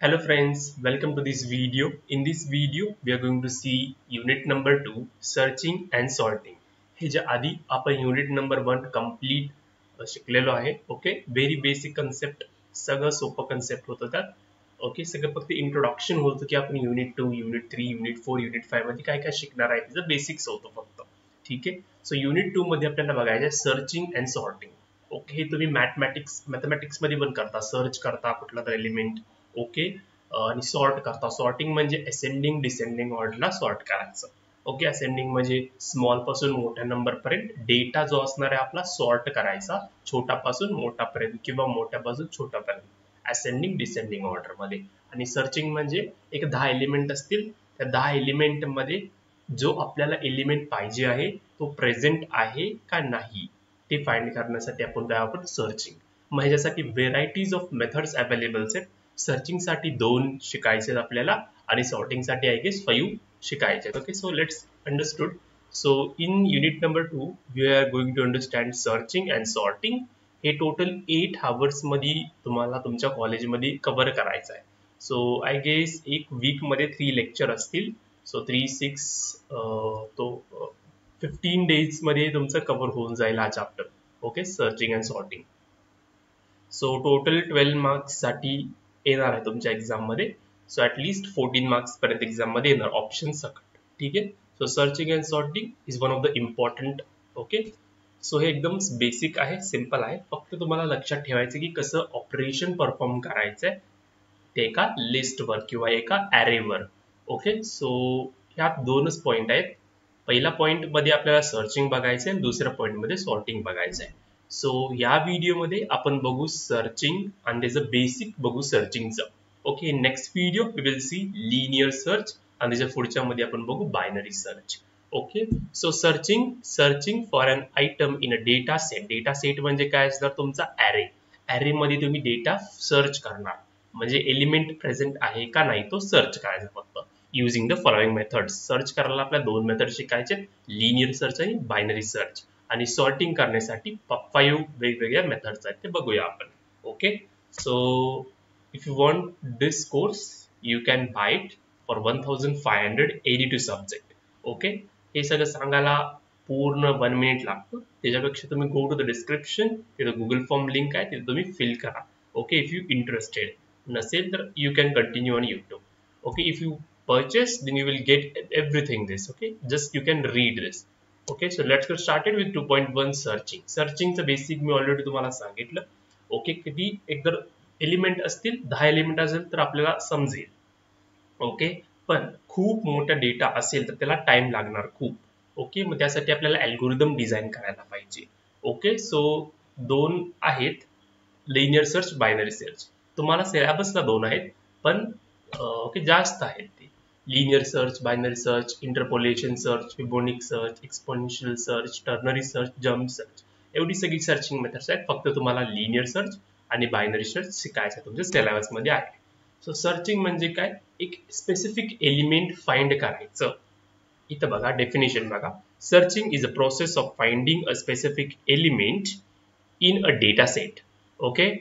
Hello friends, welcome to this video. In this video, we are going to see unit number 2, searching and sorting. हे जे आधी आपण unit number 1 complete शिकलेलो आहे. Okay, very basic concept, सगळं सोपं concept होतं त्यात. ओके, सगळं फक्त इंट्रोडक्शन होतं की आपण युनिट 2, युनिट 3, युनिट 4, युनिट 5 मध्ये काय काय शिकणार आहे त्याचं बेसिक्स होतं फक्त. ठीक आहे. सो युनिट 2 मध्ये आपल्याला बघायचं आहे सर्चिंग अँड सॉर्टिंग. ओके, हे तुम्ही मॅथमॅटिक्स मध्ये पण करता, सर्च करता कुठला तर एलिमेंट. ओके, आणि सॉर्ट करता. सॉर्टिंग म्हणजे असेंडिंग डिसेंडिंग ऑर्डरला सॉर्ट करायचं. ओके, असेंडिंग म्हणजे स्मॉल पासून मोठ्या नंबर पर्यंत डेटा जो असणार आहे आपला सॉर्ट करायचा, छोटापासून मोठापर्यंत किंवा मोठ्यापासून छोट्यापर्यंत असेंडिंग डिसेंडिंग ऑर्डर मध्ये. आणि सर्चिंग म्हणजे एक 10 एलिमेंट असतील, त्या 10 एलिमेंट मध्ये जो आपल्याला एलिमेंट पाहिजे आहे तो प्रेझेंट आहे का नाही ते फाइंड करण्यासाठी आपण सर्चिंग. मग ह्याच्यासाठी व्हेरायटीज ऑफ मेथड्स अवेलेबल्स आहेत. सर्चिंग साठी 2 शिकायचे आपल्याला आणि सॉर्टिंग साठी आय गेस 5 शिकायचे. Okay, so let's understood. So in unit number 2 we are going to understand searching and sorting. हे टोटल 8 आवर्स मध्ये तुम्हाला तुमच्या कॉलेजमध्ये कव्हर करायचं आहे. सो आय गेस एक वीक मध्ये 3 लेक्चर असतील. सो 3-6 तो 15 डेज मध्ये तुमचं कव्हर होऊन जाईल हा chapter. Okay, searching and sorting. So total 12 marks साठी येणार आहे तुमच्या एक्झाम मध्ये. सो ऍटलीस्ट 14 मार्क्स पर्यंत एक्झाम मध्ये येणार ऑप्शन सकट. ठीक आहे. So searching and sorting is one of the important. Okay, so हे एकदम बेसिक आहे, सिंपल आहे. फक्त तुम्हाला लक्षात ठेवायचं की कसं ऑपरेशन परफॉर्म करायचंय ते एका लिस्टवर किंवा एका ॲरेवर. ओके, सो ह्यात 2च पॉइंट आहेत. पहिला पॉइंट मध्ये आपल्याला सर्चिंग बघायचं आहे, दुसऱ्या पॉइंट मध्ये सॉर्टिंग बघायचं आहे. सो या व्हिडिओमध्ये आपण बघू सर्चिंग आणि त्याचं बेसिक बघू सर्चिंगचं. Okay, next video we will see linear search आणि त्याच्या पुढच्या मध्ये आपण बघू binary search. Okay, so searching for an item in a data set. Data set म्हणजे काय असणार तुमचा ॲरे. ॲरे मध्ये तुम्ही डेटा सर्च करणार, म्हणजे एलिमेंट प्रेझेंट आहे का नाही तो सर्च करायचा फक्त. Using the following methods. Search करायला आपल्या 2 मेथड शिकायचे, लिनियर सर्च आणि बायनरी सर्च. आणि सॉर्टिंग करण्यासाठी 5 वेगवेगळ्या मेथड्स आहेत, ते बघूया आपण. Okay, so if you want this course you can buy it for 1582 subject. Okay, हे सगळं सांगायला पूर्ण 1 मिनिट लागतं. त्याच्यापेक्षा तुम्ही गो टू द डिस्क्रिप्शन, तिथं गुगल फॉर्म लिंक आहे, तिथे तुम्ही फिल करा. Okay, if you interested. नसेल तर you can continue on YouTube. Okay, if you purchase then you will get everything this. Okay, just you can read this. Okay, so let's get started with 2.1 searching. Searching चं basic मी already तुम्हाला सांगितलं. Okay, किती एकतर element असतील, 10 element असेल तर आपल्याला समजेल. ओके, पण खूप मोठा डेटा असेल तर त्याला टाइम लागणार खूप. ओके, मग त्यासाठी आपल्याला अल्गोरिदम डिझाइन करायला पाहिजे. ओके, सो 2 आहेत, लिनियर सर्च, बायनरी सर्च. तुम्हाला सिलेबसला 2 आहेत, पण ओके जास्त आहेत ते. Linear search, binary search, interpolation search, Fibonacci search, exponential search, ternary search, jump search, एवढी सगळी सर्चिंग मेथड्स आहेत. फक्त तुम्हाला लिनियर सर्च आणि बायनरी सर्च शिकायचं तुमच्या सिलेबस मध्ये आहे. सो सर्चिंग म्हणजे काय, एक स्पेसिफिक एलिमेंट फाइंड करायचं. इथं बघा डेफिनेशन बघा. Searching is a process of finding a specific element in a data set. Okay,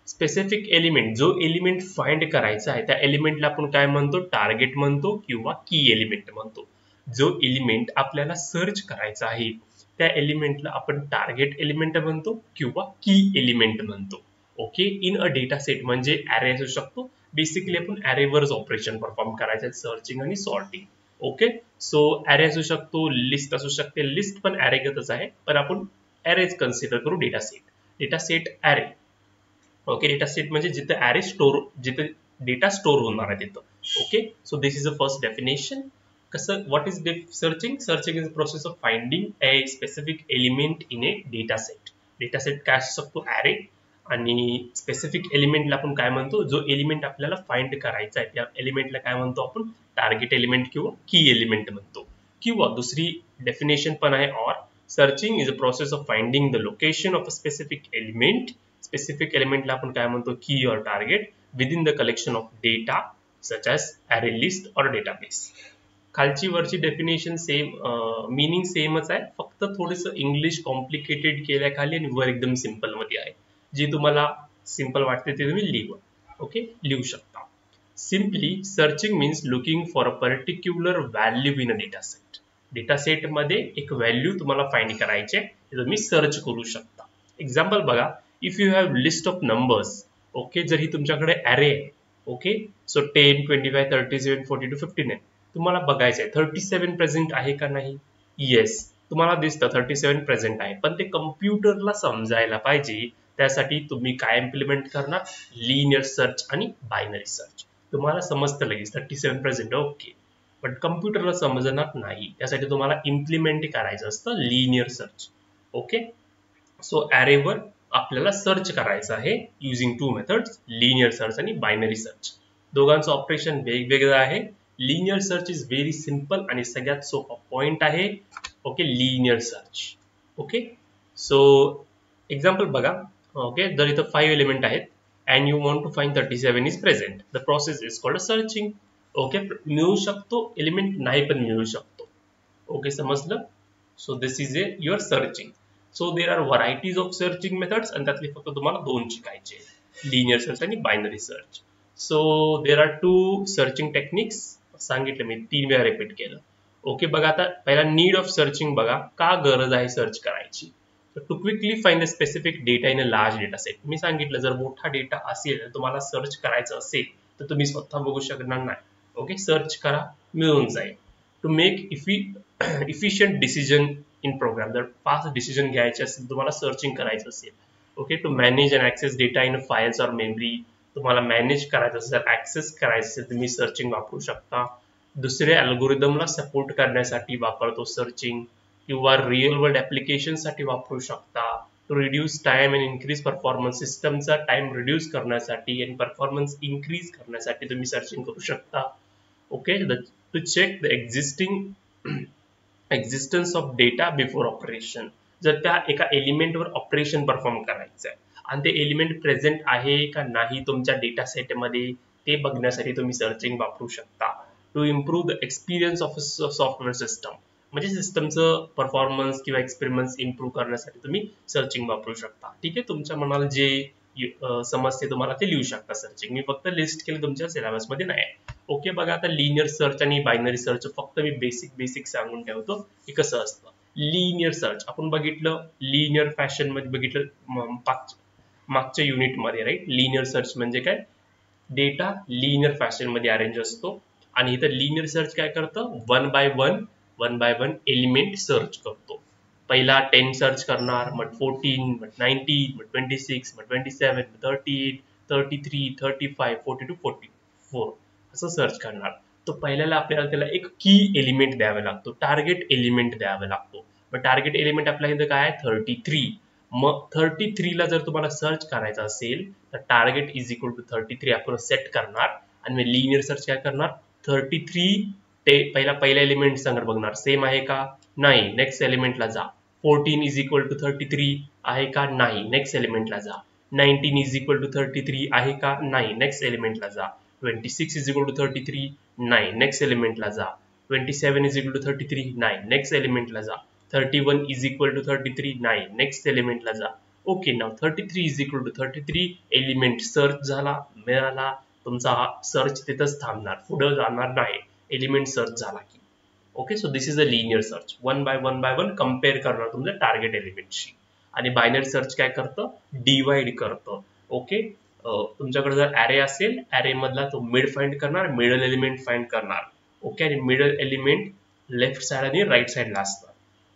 specific element, जो एलिमेंट फाइंड करायचा आहे त्या एलिमेंटला आपण काय म्हणतो, टार्गेट म्हणतो किंवा की एलिमेंट म्हणतो. जो एलिमेंट आपल्याला सर्च करायचा आहे त्या एलिमेंटला आपण टार्गेट एलिमेंट म्हणतो किंवा की एलिमेंट म्हणतो. Okay, in a data set म्हणजे ॲरे असू शकतो. बेसिकली आपण ॲरेवरच ऑपरेशन परफॉर्म करायचं, सर्चिंग आणि सॉर्टिंग. ओके, सो ॲरे असू शकतो, लिस्ट असू शकते. लिस्ट पण ॲरेगतच आहे, पण आपण ॲरेच कन्सिडर करू data set. Data set array. Okay, data set म्हणजे जिथे ॲरे स्टोर, जिथे डेटा स्टोर होणार आहे तिथं. Okay, so this is a first definition. कसं, what is searching? Searching is a process of finding a specific element in a data set. Data set काय असू शकतो, ॲरे. आणि स्पेसिफिक एलिमेंटला आपण काय म्हणतो, जो एलिमेंट आपल्याला फाइंड करायचा आहे त्या एलिमेंटला काय म्हणतो आपण, टार्गेट एलिमेंट किंवा की एलिमेंट म्हणतो. किंवा दुसरी डेफिनेशन पण आहे, or searching is a process of finding the location of a specific element. Specific एलिमेंटला आपण काय म्हणतो, की or target within the collection of data such as array, list or database. खालची वरची डेफिनेशन सेम, मीनिंग सेमच आहे, फक्त थोडंसं इंग्लिश कॉम्प्लिकेटेड केल्या खाली आणि वर एकदम सिंपल मध्ये आहे. जे तुम्हाला सिंपल वाटते ते तुम्ही लिहू. ओके, लिहू शकता. Simply searching means looking for a particular value in a data set. Data set मध्ये एक व्हॅल्यू तुम्हाला फाइंड करायचे, ते तुम्ही सर्च करू शकता. एक्झाम्पल बघा, if you have list of numbers, okay, जर ही तुमच्याकडे ॲरे आहे, ओके, सो 10, 25, 37, 42, 59, तुम्हाला बघायचं आहे 37 प्रेझेंट आहे का नाही. येस, तुम्हाला दिसतं 37 प्रेझेंट आहे, पण ते कम्प्युटरला समजायला पाहिजे. त्यासाठी तुम्ही काय इम्प्लिमेंट करणार, लिनियर सर्च आणि बायनरी सर्च. तुम्हाला समजतं लगेच 37 प्रेझेंट, ओके, पण कम्प्युटरला समजणार नाही. त्यासाठी तुम्हाला इम्प्लिमेंट करायचं असतं लिनियर सर्च. ओके, सो ॲरेवर आपल्याला सर्च करायचं आहे using two methods, linear search आणि बायनरी सर्च. दोघांचं ऑपरेशन वेगवेगळं आहे. Linear search is very simple आणि सगळ्यात सोपा पॉइंट आहे, okay, linear search. Okay, so example बघा, ओके, जर इथं 5 एलिमेंट आहेत and you want to find 37 is present, the process is called searching. Okay, मिळू शकतो एलिमेंट, नाही पण मिळू शकतो. ओके, समजलं. So this is your searching. So there are varieties of searching methods आणि त्यातले फक्त तुम्हाला 2 शिकायचे, लिनियर सर्च आणि binary search. So there are 2 searching techniques. सांगितलं मी 3 वेळा रिपीट केलं. ओके, बघा आता पहिला नीड ऑफ सर्चिंग बघा, का गरज आहे सर्च करायची. To quickly find a specific data in a large data set. मी सांगितलं जर मोठा डेटा असेल, तुम्हाला सर्च करायचं असेल तर तुम्ही स्वतः बघू शकणार नाही. ओके, सर्च करा, मिळून जाईल. To make efficient decision in program, जर फास्ट डिसिजन घ्यायचे असेल, तुम्हाला सर्चिंग करायचं असेल. Okay, to manage and access data in files or memory, तुम्हाला मॅनेज करायचं असेल, ऍक्सेस करायचं असेल, तुम्ही सर्चिंग वापरू शकता. दुसऱ्या अल्गोरिदमला सपोर्ट करण्यासाठी वापरतो सर्चिंग, किंवा रिअल वर्ल्ड ऍप्लिकेशन साठी वापरू शकता. To reduce time and increase performance, सिस्टमचा टाइम रिड्यूस करण्यासाठी आणि परफॉर्मन्स इन्क्रीज करण्यासाठी तुम्ही सर्चिंग करू शकता. Okay, to check the existence of data before operation, जर त्या एका एलिमेंटवर ऑपरेशन परफॉर्म करायचं आहे आणि ते एलिमेंट प्रेझेंट आहे का नाही तुमच्या डेटा सेटमध्ये, ते बघण्यासाठी तुम्ही सर्चिंग वापरू शकता. To improve the experience of software system, म्हणजे सिस्टमचं परफॉर्मन्स किंवा एक्सपेरिमेंट्स इम्प्रूव्ह करण्यासाठी तुम्ही सर्चिंग वापरू शकता. ठीक आहे, तुमच्या मनाला जे समजते तुम्हाला ते लिहू शकता सर्चिंग. मी फक्त लिस्ट केलं, तुमच्या सिलेबसमध्ये नाही. ओके, बघा आता लिनियर सर्च आणि बायनरी सर्च फक्त मी बेसिक सांगून ठेवतो की कसं असतं. लिनियर सर्च आपण बघितलं, लिनियर फॅशन मध्ये बघितलं मागच्या युनिटमध्ये, राईट. लिनियर सर्च म्हणजे काय, डेटा लिनियर फॅशन मध्ये अरेंज असतो. आणि इथं लिनियर सर्च काय करतं, one by one element search करतो. पहिला 10 सर्च करणार, मग 14, मग 19, मग 26, मग 27, 38, 33, 35, 42, 44 असं सर्च करणार. तो पहिल्याला आपल्याला त्याला एक की एलिमेंट द्यावा लागतो, टार्गेट एलिमेंट द्यावा लागतो. मग टार्गेट एलिमेंट आपल्या इथं काय आहे, 33. मग 33 ला जर तुम्हाला सर्च करायचं असेल तर टार्गेट इज इक्वल टू 33 आपण सेट करणार आणि लिनियर सर्च काय करणार, 33 ते पहिला एलिमेंट संगत बघणार, सेम आहे का नाही, नेक्स्ट एलिमेंटला जा. 14 इज इक्वल टू 33 आहे का नाही, नेक्स्ट एलिमेंटला जा. 19 इज इक्वल टू 33 आहे का नाही, नेक्स्ट एलिमेंटला जा. 26 इज इक्वल टू 33 नाही, नेक्स्ट एलिमेंटला जा. 27 इज इक्वल टू 33 नाही, नेक्स्ट एलिमेंटला जा. 31 इज इक्वल टू 33 नाही, नेक्स्ट एलिमेंटला जा. ओके, नाव 33 is equal to 33 element search झाला, मिळाला. तुमचा सर्च तिथंच थांबणार, पुढे जाणार नाही, एलिमेंट सर्च झाला की. Okay, so this is a linear search, one by one compare करणार तुमच्या टार्गेट एलिमेंटशी. आणि बायनरी सर्च काय करतं, डिवाइड करतं. ओके, तुमच्याकडे जर ॲरे असेल, ॲरे मधला तो मिड फाइंड करणार, मिडल एलिमेंट फाइंड करणार. ओके, आणि मिडल एलिमेंट लेफ्ट साइड आणि राईट साइडला असतात.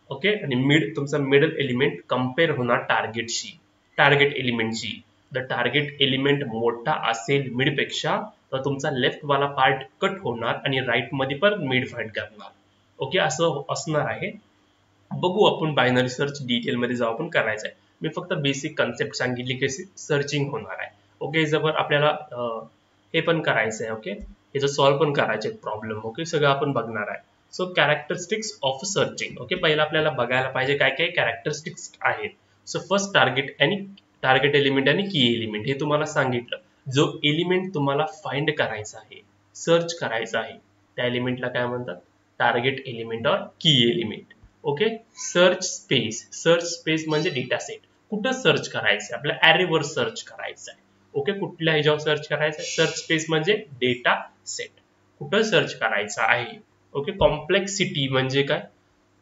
ओके, आणि तुमचा मिडल एलिमेंट कम्पेअर होणार टार्गेट एलिमेंटशी. द टार्गेट एलिमेंट मोठा असेल मिड पेक्षा तर तुमचा लेफ्ट वाला पार्ट कट होणार आणि राईट मध्ये पण मिड फाइंड करणार. ओके, असं असणार आहे. बघू आपण बायनरी सर्च डिटेल मध्ये जाऊ आपण करायचं आहे. मी फक्त बेसिक कन्सेप्ट सांगितली कशी सर्चिंग होणार आहे. ओके, जर आपल्याला हे पण करायचं आहे, ओके, याचं सॉल्व्ह पण करायचे प्रॉब्लेम. ओके, सगळं आपण बघणार आहे. So characteristics of searching. Okay, पहिला आपल्याला बघायला पाहिजे काय काय कॅरेक्टरिस्टिक्स आहेत. सो फर्स्ट टार्गेट एलिमेंट आणि की एलिमेंट हे तुम्हाला सांगितलं. जो एलिमेंट तुम्हाला फाइंड करायचा आहे, सर्च करायचा आहे, त्या एलिमेंटला काय म्हणतात, टार्गेट एलिमेंट और की एलिमेंट. ओके, सर्च स्पेस म्हणजे डेटा सेट. कुठं सर्च करायचं, आपल्या ॲरेवर सर्च करायचं आहे. ओके, कुठल्या ह्याच्यावर सर्च करायचं, सर्च स्पेस म्हणजे डेटा सेट, कुठं सर्च करायचं आहे. ओके, कॉम्प्लेक्सिटी म्हणजे काय,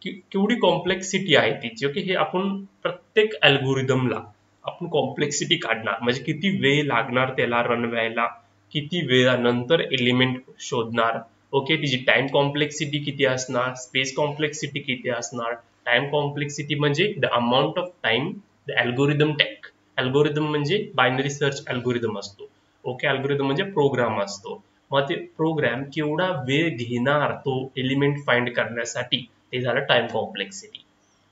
केवढी कॉम्प्लेक्सिटी आहे तिची. ओके, हे आपण प्रत्येक अल्गोरिदमला आपण कॉम्प्लेक्सिटी काढणार, म्हणजे किती वेळ लागणार त्याला रन व्हायला, किती वेळानंतर एलिमेंट शोधणार. ओके, तिची टाइम कॉम्प्लेक्सिटी किती असणार, स्पेस कॉम्प्लेक्सिटी किती असणार. टाइम कॉम्प्लेक्सिटी म्हणजे the amount of time the algorithm take. Algorithm म्हणजे बायनरी सर्च अल्गोरिदम असतो. ओके, अल्गोरिदम म्हणजे प्रोग्राम असतो. मग ते प्रोग्राम केवढा वेळ घेणार तो एलिमेंट फाइंड करण्यासाठी, ते झालं टाइम कॉम्प्लेक्सिटी.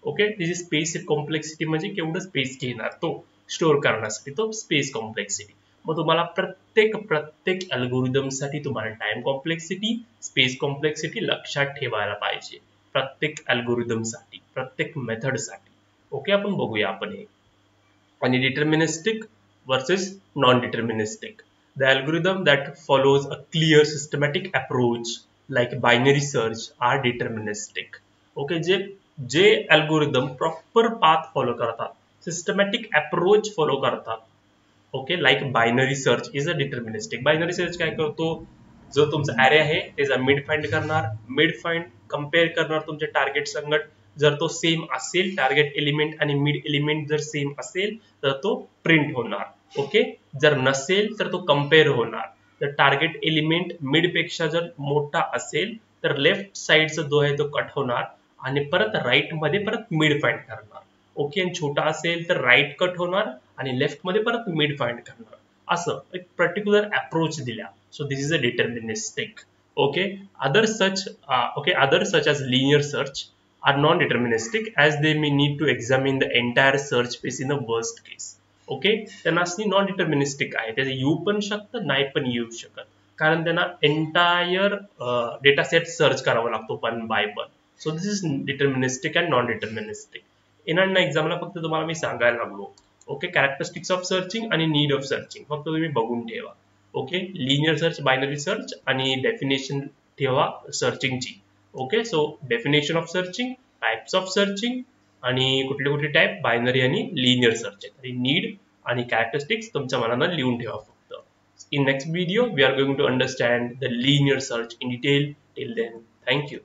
ओके, त्याची स्पेस कॉम्प्लेक्सिटी म्हणजे केवढं स्पेस घेणार तो स्टोअर करण्यासाठी, तो स्पेस कॉम्प्लेक्सिटी. मग तुम्हाला प्रत्येक अल्गोरिदम साठी तुम्हाला टाइम कॉम्प्लेक्सिटी, स्पेस कॉम्प्लेक्सिटी लक्षात ठेवायला पाहिजे, प्रत्येक अल्गोरिदम साठी, प्रत्येक मेथड साठी. ओके, आपण बघूया आपण हे. आणि deterministic versus non-deterministic. The algorithm that follows a clear systematic approach like binary search are deterministic. Okay, जे अल्गोरिदम प्रॉपर पाथ फॉलो करतात, सिस्टमॅटिक अप्रोच फॉलो करतात, okay, like binary search is a deterministic. Binary search काय करतो, जो तुमचा array आहे त्याचा mid find करणार, मिड फाइंड कम्पेअर करणार तुमच्या टार्गेट संगत. जर तो सेम असेल, टार्गेट एलिमेंट आणि मिड एलिमेंट जर सेम असेल तर तो प्रिंट होणार. ओके, जर नसेल तर तो कम्पेअर होणार. तर टार्गेट एलिमेंट मिड पेक्षा जर मोठा असेल तर लेफ्ट साइडचा जो आहे तो कट होणार आणि परत राईट मध्ये परत मिड फाइंड करणार. ओके, आणि छोटा असेल तर राईट कट होणार आणि लेफ्ट मध्ये परत मिड फाइंड करणार. असं एक पर्टिक्युलर अप्रोच दिला. So this is a deterministic. Okay, others such as linear search are non-deterministic as they may need to examine the entire search space in the worst case. Okay, त्यांना non deterministic आहे, त्याचे येऊ पण शकतं, नाही पण येऊ शकत, कारण त्यांना एंटायर डेटा सेट सर्च करावा लागतो one by one. So this is deterministic and non deterministic. येणार एक्झामला फक्त तुम्हाला मी सांगायला लागलो. ओके, कॅरेक्टरिस्टिक्स ऑफ सर्चिंग आणि नीड ऑफ सर्चिंग फक्त तुम्ही बघून ठेवा. Okay, linear search, binary search आणि डेफिनेशन ठेवा सर्चिंगची. Okay, so definition of searching, types of searching आणि कुठले कुठले टाइप, बायनरी आणि लिनियर सर्च आणि नीड आणि कॅरेक्टरिस्टिक्स तुमच्या मनानं लिहून ठेवा फक्त. In next video we are going to understand the linear search in detail. Till then, thank you.